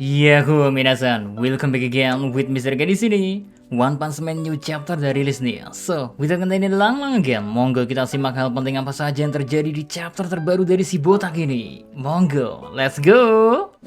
Yahoo minasan, welcome back again with Mr. K di sini. One Punch Man new chapter udah rilis nih. So, without ini lang again, monggo kita simak hal penting apa saja yang terjadi di chapter terbaru dari si botak ini. Monggo, let's go.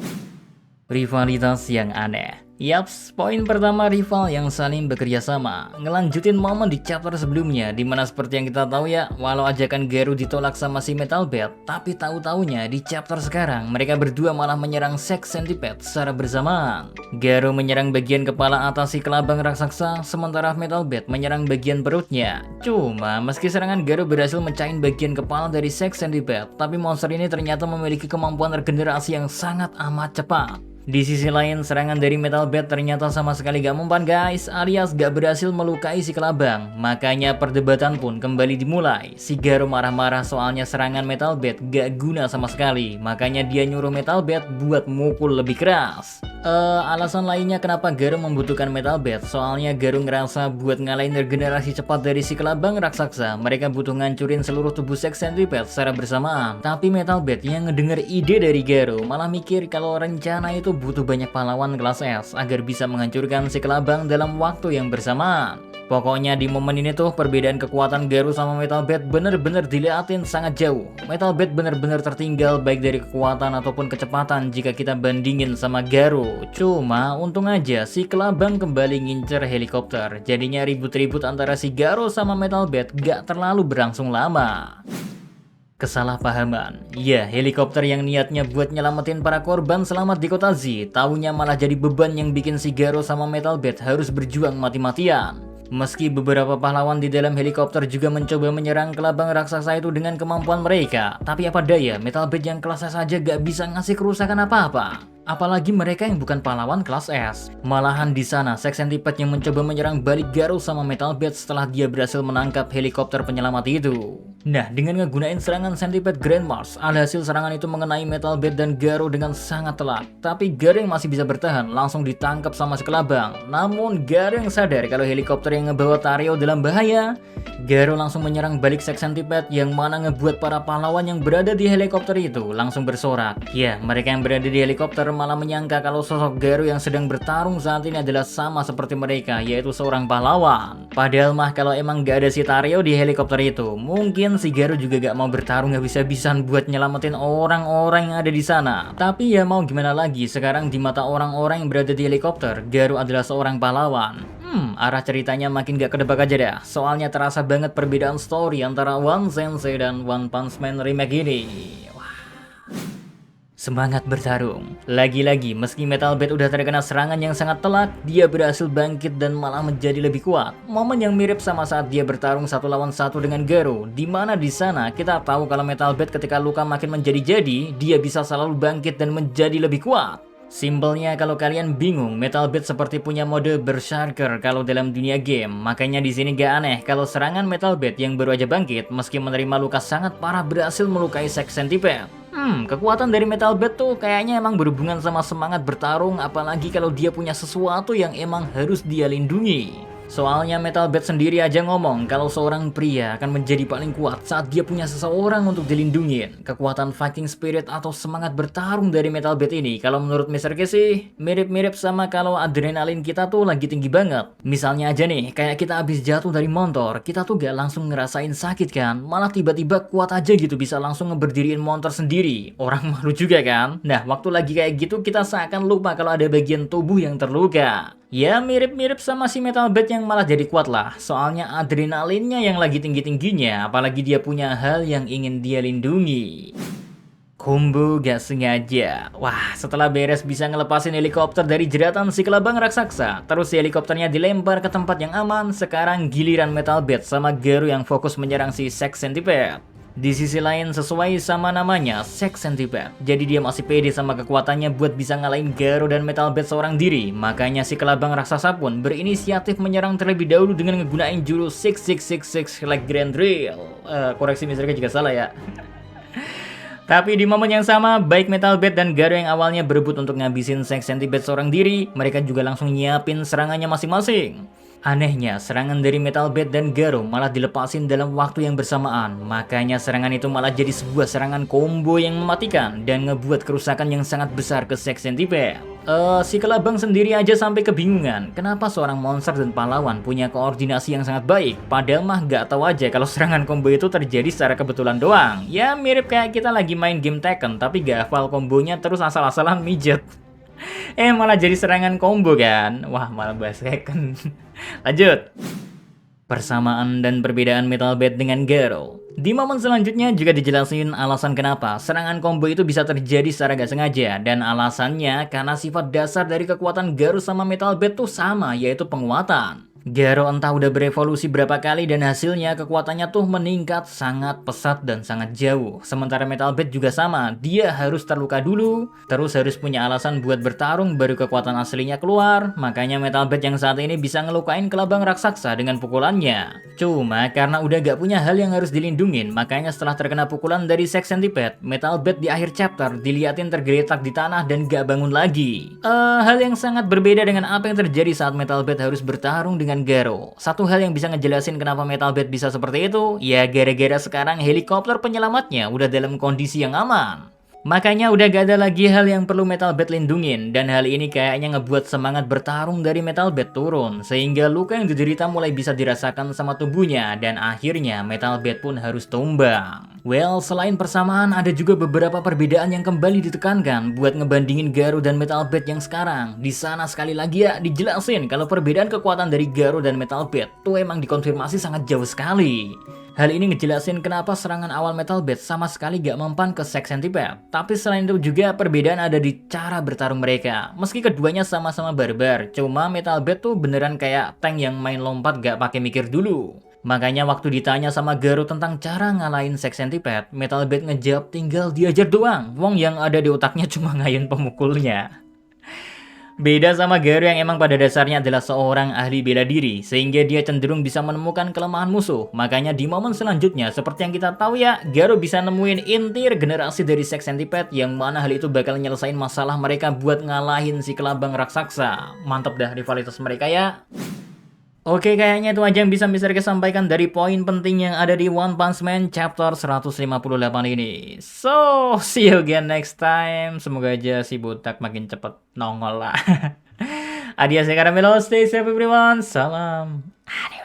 Rivalitas yang aneh. Yaps, poin pertama rival yang saling bekerja sama. Ngelanjutin momen di chapter sebelumnya, dimana seperti yang kita tahu ya, walau ajakan Garou ditolak sama si Metal Bat, tapi tahu-taunya di chapter sekarang mereka berdua malah menyerang Sex Centipede secara bersamaan. Garou menyerang bagian kepala atas si kelabang raksasa, sementara Metal Bat menyerang bagian perutnya. Cuma meski serangan Garou berhasil mecahin bagian kepala dari Sex Centipede, tapi monster ini ternyata memiliki kemampuan regenerasi yang sangat amat cepat. Di sisi lain, serangan dari Metal Bat ternyata sama sekali gak mempan guys, alias gak berhasil melukai si kelabang. Makanya perdebatan pun kembali dimulai. Si Garou marah-marah soalnya serangan Metal Bat gak guna sama sekali. Makanya dia nyuruh Metal Bat buat mukul lebih keras. Alasan lainnya kenapa Garou membutuhkan Metal Bat, soalnya Garou ngerasa buat ngalahin regenerasi cepat dari si kelabang raksasa, mereka butuh ngancurin seluruh tubuh Sex Centipede secara bersamaan. Tapi Metal Bat yang ngedenger ide dari Garou malah mikir kalau rencana itu butuh banyak pahlawan kelas S agar bisa menghancurkan si kelabang dalam waktu yang bersamaan. Pokoknya di momen ini tuh perbedaan kekuatan Garou sama Metal Bat bener-bener diliatin sangat jauh. Metal Bat bener-bener tertinggal baik dari kekuatan ataupun kecepatan jika kita bandingin sama Garou. Cuma untung aja si kelabang kembali ngincer helikopter. Jadinya ribut-ribut antara si Garou sama Metal Bat gak terlalu berlangsung lama. Kesalahpahaman. Ya, helikopter yang niatnya buat nyelamatin para korban selamat di kota Z, taunya malah jadi beban yang bikin si Garou sama Metal Bat harus berjuang mati-matian. Meski beberapa pahlawan di dalam helikopter juga mencoba menyerang kelabang raksasa itu dengan kemampuan mereka, tapi apa daya, Metal Bat yang kelas S saja gak bisa ngasih kerusakan apa-apa. Apalagi mereka yang bukan pahlawan kelas S. Malahan di sana, Sex Centipede yang mencoba menyerang balik Garou sama Metal Bat setelah dia berhasil menangkap helikopter penyelamat itu. Nah, dengan ngegunain serangan Centipede Grand Mars, alhasil serangan itu mengenai Metal Bat dan Garou dengan sangat telak. Tapi Garou yang masih bisa bertahan langsung ditangkap sama si kelabang. Namun Garou yang sadar kalau helikopter yang ngebawa Tario dalam bahaya, Garou langsung menyerang balik Sex Centipede yang mana ngebuat para pahlawan yang berada di helikopter itu langsung bersorak. Ya, mereka yang berada di helikopter malah menyangka kalau sosok Garou yang sedang bertarung saat ini adalah sama seperti mereka, yaitu seorang pahlawan. Padahal mah kalau emang gak ada si Tario di helikopter itu, mungkin si Garou juga gak mau bertarung habis-habisan buat nyelamatin orang-orang yang ada di sana. Tapi ya mau gimana lagi, sekarang di mata orang-orang yang berada di helikopter, Garou adalah seorang pahlawan. Arah ceritanya makin gak kedebak aja dah. Soalnya terasa banget perbedaan story antara One Sensei dan One Punch Man remake ini. Semangat bertarung. Lagi-lagi meski Metal Bat udah terkena serangan yang sangat telak, dia berhasil bangkit dan malah menjadi lebih kuat. Momen yang mirip sama saat dia bertarung satu lawan satu dengan Garou, dimana di sana kita tahu kalau Metal Bat ketika luka makin menjadi-jadi, dia bisa selalu bangkit dan menjadi lebih kuat. Simpelnya kalau kalian bingung, Metal Bat seperti punya mode berserker kalau dalam dunia game. Makanya di sini gak aneh kalau serangan Metal Bat yang baru aja bangkit meski menerima luka sangat parah berhasil melukai Sex Centipede. Kekuatan dari Metal Bat tuh kayaknya emang berhubungan sama semangat bertarung, apalagi kalau dia punya sesuatu yang emang harus dia lindungi. Soalnya Metal Bat sendiri aja ngomong kalau seorang pria akan menjadi paling kuat saat dia punya seseorang untuk dilindungin. Kekuatan fighting spirit atau semangat bertarung dari Metal Bat ini kalau menurut Mr. K sih mirip-mirip sama kalau adrenalin kita tuh lagi tinggi banget. Misalnya aja nih, kayak kita habis jatuh dari motor, kita tuh gak langsung ngerasain sakit kan, malah tiba-tiba kuat aja gitu bisa langsung ngeberdiriin motor sendiri. Orang malu juga kan? Nah, waktu lagi kayak gitu kita seakan lupa kalau ada bagian tubuh yang terluka. Ya mirip-mirip sama si Metal Bat yang malah jadi kuat lah. Soalnya adrenalinnya yang lagi tinggi-tingginya, apalagi dia punya hal yang ingin dia lindungi. Combo gak sengaja. Wah, setelah beres bisa ngelepasin helikopter dari jeratan si kelabang raksasa, terus si helikopternya dilempar ke tempat yang aman, sekarang giliran Metal Bat sama Garou yang fokus menyerang si Sex Centipede. Di sisi lain, sesuai sama namanya, Sex Centipede, jadi dia masih pede sama kekuatannya buat bisa ngalahin Garou dan Metal Bat seorang diri. Makanya si kelabang raksasa pun berinisiatif menyerang terlebih dahulu dengan menggunakan jurus 6666 like Grand Drill. Koreksi misalnya juga salah ya. Tapi di momen yang sama, baik Metal Bat dan Garou yang awalnya berebut untuk ngabisin Sex Centipede seorang diri, mereka juga langsung nyiapin serangannya masing-masing. Anehnya, serangan dari Metal Bat dan Garou malah dilepasin dalam waktu yang bersamaan. Makanya serangan itu malah jadi sebuah serangan combo yang mematikan dan ngebuat kerusakan yang sangat besar ke Sex Centipede. Si Kelabang sendiri aja sampai kebingungan kenapa seorang monster dan pahlawan punya koordinasi yang sangat baik, padahal mah gak tahu aja kalau serangan combo itu terjadi secara kebetulan doang. Ya mirip kayak kita lagi main game Tekken tapi gak hafal kombonya terus asal-asalan mijet. Malah jadi serangan combo kan. Wah, malah bahas Tekken. Lanjut. Persamaan dan perbedaan Metal Bat dengan Garo. Di momen selanjutnya juga dijelasin alasan kenapa serangan combo itu bisa terjadi secara gak sengaja, dan alasannya karena sifat dasar dari kekuatan Garo sama Metal Bat tuh sama, yaitu penguatan. Garo entah udah berevolusi berapa kali dan hasilnya kekuatannya tuh meningkat sangat pesat dan sangat jauh. Sementara Metal Bat juga sama, dia harus terluka dulu, terus harus punya alasan buat bertarung baru kekuatan aslinya keluar. Makanya Metal Bat yang saat ini bisa ngelukain Kelabang raksasa dengan pukulannya. Cuma karena udah gak punya hal yang harus dilindungin, makanya setelah terkena pukulan dari Sex Centipede, Metal Bat di akhir chapter diliatin tergeletak di tanah dan gak bangun lagi. Hal yang sangat berbeda dengan apa yang terjadi saat Metal Bat harus bertarung dengan Garo. Satu hal yang bisa ngejelasin kenapa Metal Bat bisa seperti itu, ya gara-gara sekarang helikopter penyelamatnya udah dalam kondisi yang aman. Makanya udah gak ada lagi hal yang perlu Metal Bat lindungin, dan hal ini kayaknya ngebuat semangat bertarung dari Metal Bat turun, sehingga luka yang diderita mulai bisa dirasakan sama tubuhnya, dan akhirnya Metal Bat pun harus tumbang. Well, selain persamaan ada juga beberapa perbedaan yang kembali ditekankan buat ngebandingin Garo dan Metal Bat yang sekarang. Di sana sekali lagi ya dijelasin kalau perbedaan kekuatan dari Garo dan Metal Bat tuh emang dikonfirmasi sangat jauh sekali. Hal ini ngejelasin kenapa serangan awal Metal Bat sama sekali gak mempan ke Sex Centipede. Tapi selain itu juga perbedaan ada di cara bertarung mereka. Meski keduanya sama-sama barbar, cuma Metal Bat tuh beneran kayak tank yang main lompat gak pakai mikir dulu. Makanya waktu ditanya sama Garo tentang cara ngalahin Sex Centipede, Metal Bat ngejawab tinggal diajar doang. Wong yang ada di otaknya cuma ngayun pemukulnya. Beda sama Garo yang emang pada dasarnya adalah seorang ahli bela diri, sehingga dia cenderung bisa menemukan kelemahan musuh. Makanya di momen selanjutnya, seperti yang kita tahu ya, Garo bisa nemuin inti regenerasi dari Sex Centipede, yang mana hal itu bakal nyelesain masalah mereka buat ngalahin si Kelabang raksasa. Mantap dah rivalitas mereka ya. Oke, kayaknya itu aja yang bisa Mister K sampaikan dari poin penting yang ada di One Punch Man chapter 158 ini. So, see you again next time. Semoga aja si botak makin cepet nongol lah. Adios ya karamelo, stay safe everyone. Salam. Adios.